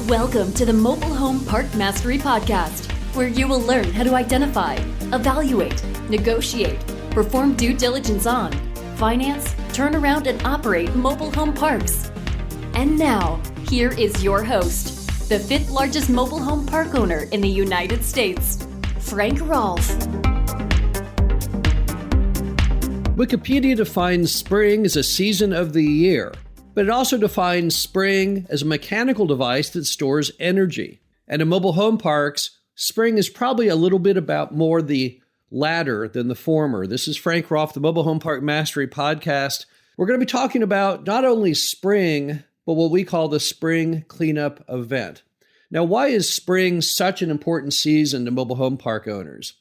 Welcome to the Mobile Home Park Mastery Podcast, where you will learn how to identify, evaluate, negotiate, perform due diligence on, finance, turn around, and operate mobile home parks. And now, here is your host, the fifth largest mobile home park owner in the United States, Frank Rolfe. Wikipedia defines spring as a season of the year, but it also defines spring as a mechanical device that stores energy. And in mobile home parks, spring is probably a little bit about more the latter than the former. This is Frank Rolfe, the Mobile Home Park Mastery Podcast. We're going to be talking about not only spring, but what we call the spring cleanup event. Now, why is spring such an important season to mobile home park owners?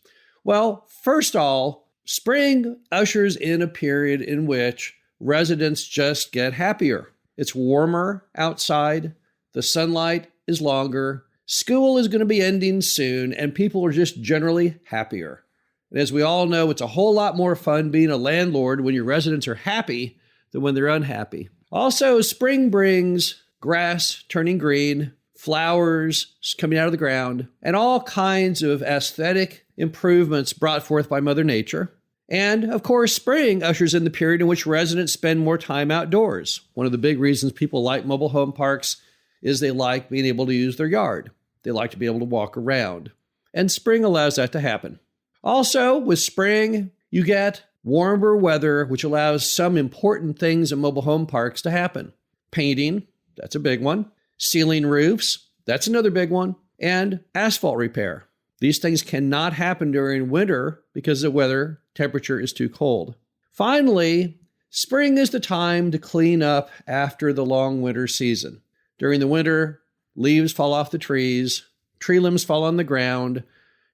Well, first of all, spring ushers in a period in which residents just get happier. It's warmer outside, the sunlight is longer, school is going to be ending soon, and people are just generally happier. And as we all know, it's a whole lot more fun being a landlord when your residents are happy than when they're unhappy. Also, spring brings grass turning green, flowers coming out of the ground, and all kinds of aesthetic improvements brought forth by Mother Nature. And, of course, spring ushers in the period in which residents spend more time outdoors. One of the big reasons people like mobile home parks is they like being able to use their yard. They like to be able to walk around. And spring allows that to happen. Also, with spring, you get warmer weather, which allows some important things in mobile home parks to happen. Painting, that's a big one. Sealing roofs, that's another big one. And asphalt repair. These things cannot happen during winter because the weather temperature is too cold. Finally, spring is the time to clean up after the long winter season. During the winter, leaves fall off the trees, tree limbs fall on the ground,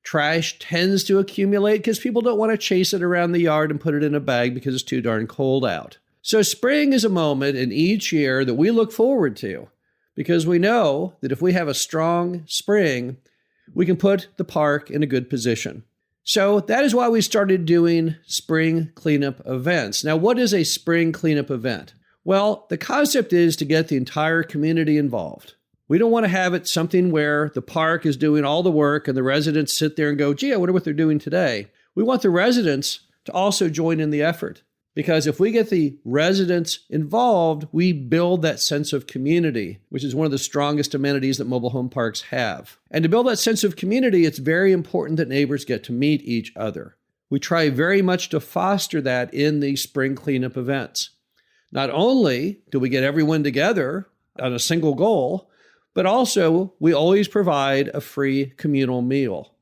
trash tends to accumulate because people don't want to chase it around the yard and put it in a bag because it's too darn cold out. So spring is a moment in each year that we look forward to because we know that if we have a strong spring, we can put the park in a good position. So that is why we started doing spring cleanup events. Now, what is a spring cleanup event? Well, the concept is to get the entire community involved. We don't want to have it something where the park is doing all the work and the residents sit there and go, gee, I wonder what they're doing today. We want the residents to also join in the effort. Because if we get the residents involved, we build that sense of community, which is one of the strongest amenities that mobile home parks have. And to build that sense of community, it's very important that neighbors get to meet each other. We try very much to foster that in the spring cleanup events. Not only do we get everyone together on a single goal, but also we always provide a free communal meal.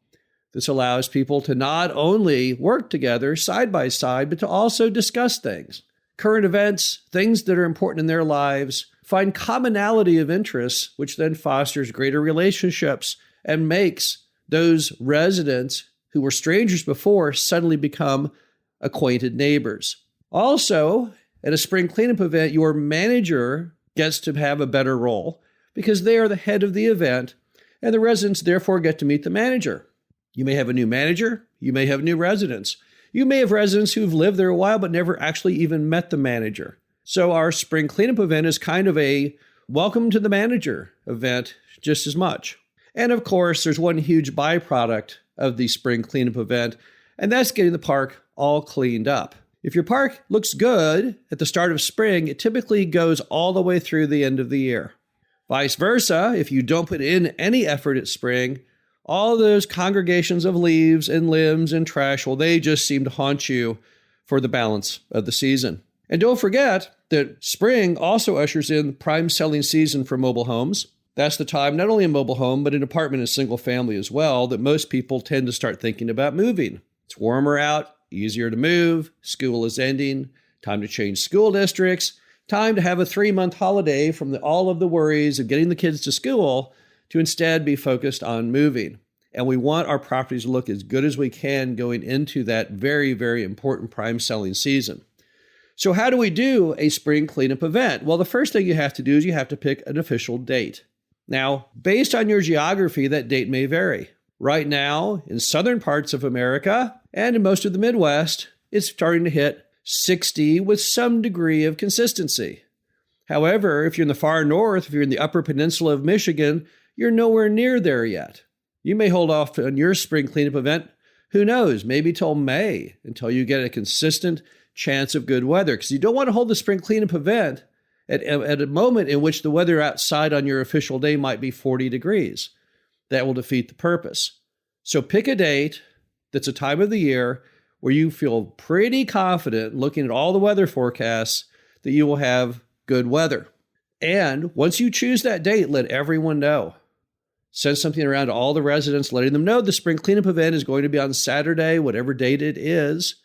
This allows people to not only work together side by side, but to also discuss things, current events, things that are important in their lives, find commonality of interests, which then fosters greater relationships and makes those residents who were strangers before suddenly become acquainted neighbors. Also, at a spring cleanup event, your manager gets to have a better role because they are the head of the event, and the residents therefore get to meet the manager. You may have a new manager. You may have new residents. You may have residents who've lived there a while but never actually even met the manager. So our spring cleanup event is kind of a welcome to the manager event just as much. And of course, there's one huge byproduct of the spring cleanup event, and that's getting the park all cleaned up. If your park looks good at the start of spring, it typically goes all the way through the end of the year. Vice versa, if you don't put in any effort at spring, all those congregations of leaves and limbs and trash, well, they just seem to haunt you for the balance of the season. And don't forget that spring also ushers in the prime selling season for mobile homes. That's the time, not only in mobile home, but in apartment and single family as well, that most people tend to start thinking about moving. It's warmer out, easier to move, school is ending, time to change school districts, time to have a 3-month holiday from all of the worries of getting the kids to school to instead be focused on moving. And we want our properties to look as good as we can going into that very, very important prime selling season. So how do we do a spring cleanup event? Well, the first thing you have to do is you have to pick an official date. Now, based on your geography, that date may vary. Right now, in southern parts of America and in most of the Midwest, it's starting to hit 60 with some degree of consistency. However, if you're in the far north, if you're in the upper peninsula of Michigan, you're nowhere near there yet. You may hold off on your spring cleanup event, who knows, maybe till May, until you get a consistent chance of good weather. Because you don't want to hold the spring cleanup event at a moment in which the weather outside on your official day might be 40 degrees. That will defeat the purpose. So pick a date that's a time of the year where you feel pretty confident, looking at all the weather forecasts, that you will have good weather. And once you choose that date, let everyone know. Send something around to all the residents, letting them know the spring cleanup event is going to be on Saturday, whatever date it is.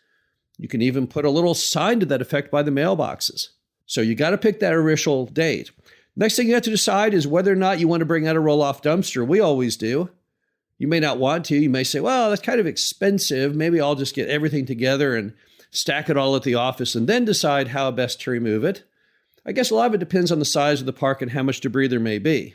You can even put a little sign to that effect by the mailboxes. So you got to pick that initial date. Next thing you have to decide is whether or not you want to bring out a roll-off dumpster. We always do. You may not want to. You may say, well, that's kind of expensive. Maybe I'll just get everything together and stack it all at the office and then decide how best to remove it. I guess a lot of it depends on the size of the park and how much debris there may be.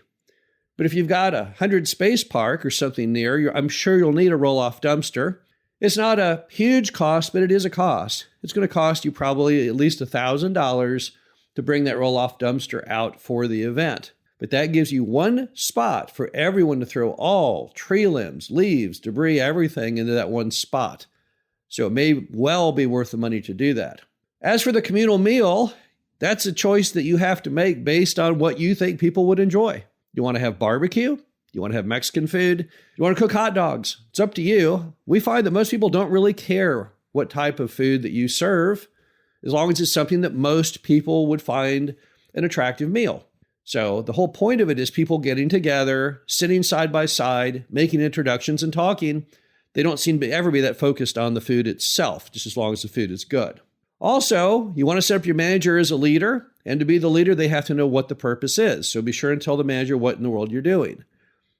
But if you've got a 100-space park or something near, I'm sure you'll need a roll-off dumpster. It's not a huge cost, but it is a cost. It's going to cost you probably at least $1,000 to bring that roll-off dumpster out for the event. But that gives you one spot for everyone to throw all tree limbs, leaves, debris, everything into that one spot. So it may well be worth the money to do that. As for the communal meal, that's a choice that you have to make based on what you think people would enjoy. You want to have barbecue? You want to have Mexican food? You want to cook hot dogs? It's up to you. We find that most people don't really care what type of food that you serve, as long as it's something that most people would find an attractive meal. So the whole point of it is people getting together, sitting side by side, making introductions and talking. They don't seem to ever be that focused on the food itself, just as long as the food is good. Also, you want to set up your manager as a leader, and to be the leader, they have to know what the purpose is. So be sure and tell the manager what in the world you're doing.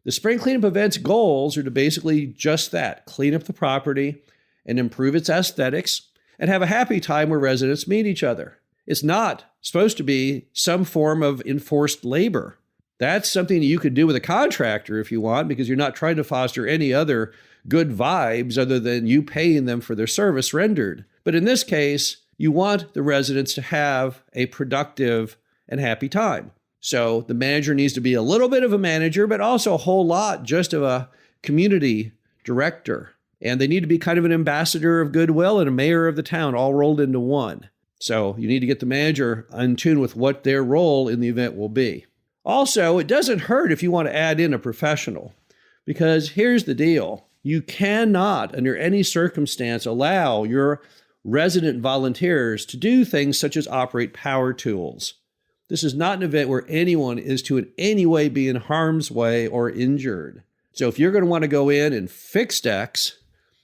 The spring cleanup event's goals are to basically just that, clean up the property and improve its aesthetics and have a happy time where residents meet each other. It's not supposed to be some form of enforced labor. That's something you could do with a contractor if you want, because you're not trying to foster any other good vibes other than you paying them for their service rendered. But in this case, you want the residents to have a productive and happy time. So the manager needs to be a little bit of a manager, but also a whole lot just of a community director. And they need to be kind of an ambassador of goodwill and a mayor of the town all rolled into one. So you need to get the manager in tune with what their role in the event will be. Also, it doesn't hurt if you want to add in a professional, because here's the deal. You cannot, under any circumstance, allow your resident volunteers to do things such as operate power tools. This is not an event where anyone is to in any way be in harm's way or injured. So if you're going to want to go in and fix decks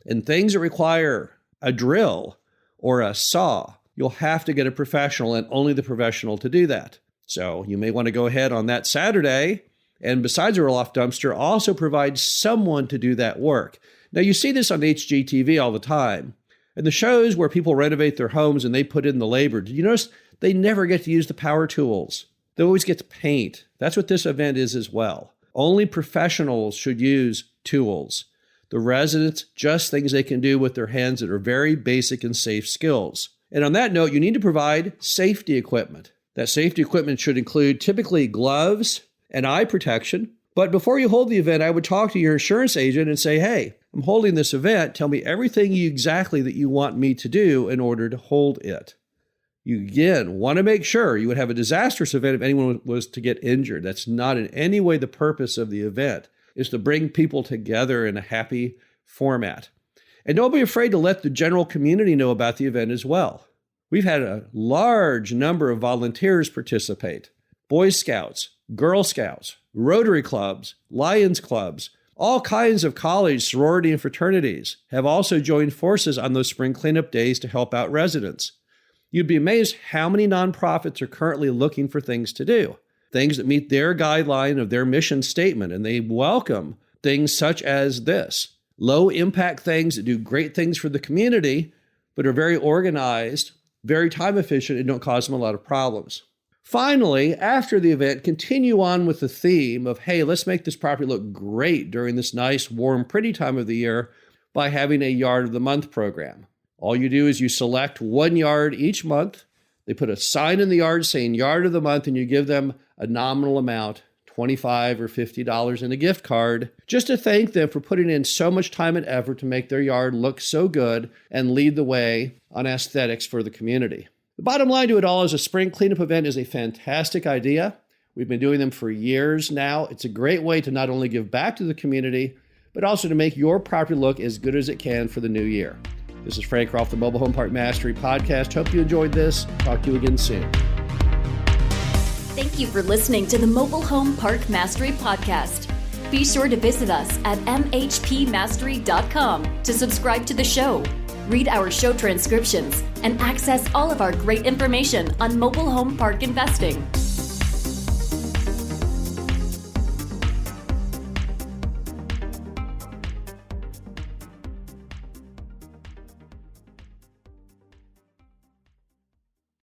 and things that require a drill or a saw, you'll have to get a professional and only the professional to do that. So you may want to go ahead on that Saturday and besides a roll-off dumpster, also provide someone to do that work. Now you see this on HGTV all the time. And the shows where people renovate their homes and they put in the labor, did you notice they never get to use the power tools? They always get to paint. That's what this event is as well. Only professionals should use tools. The residents, just things they can do with their hands that are very basic and safe skills. And on that note, you need to provide safety equipment. That safety equipment should include typically gloves and eye protection. But before you hold the event, I would talk to your insurance agent and say, hey, I'm holding this event. Tell me everything exactly that you want me to do in order to hold it. You, again, want to make sure you would have a disastrous event if anyone was to get injured. That's not in any way the purpose of the event, is to bring people together in a happy format. And don't be afraid to let the general community know about the event as well. We've had a large number of volunteers participate. Boy Scouts, Girl Scouts, Rotary clubs, Lions clubs, all kinds of college, sorority, and fraternities have also joined forces on those spring cleanup days to help out residents. You'd be amazed how many nonprofits are currently looking for things to do, things that meet their guideline of their mission statement, and they welcome things such as this. Low-impact things that do great things for the community, but are very organized, very time-efficient, and don't cause them a lot of problems. Finally, after the event, continue on with the theme of, hey, let's make this property look great during this nice, warm, pretty time of the year by having a Yard of the Month program. All you do is you select one yard each month They put a sign in the yard saying Yard of the Month, and you give them a nominal amount, $25 or $50 in a gift card, just to thank them for putting in so much time and effort to make their yard look so good and lead the way on aesthetics for the community. The bottom line to it all is a spring cleanup event is a fantastic idea. We've been doing them for years now. It's a great way to not only give back to the community, but also to make your property look as good as it can for the new year. This is Frank Rolfe, the Mobile Home Park Mastery Podcast. Hope you enjoyed this. Talk to you again soon. Thank you for listening to the Mobile Home Park Mastery Podcast. Be sure to visit us at mhpmastery.com to subscribe to the show, read our show transcriptions, and access all of our great information on mobile home park investing.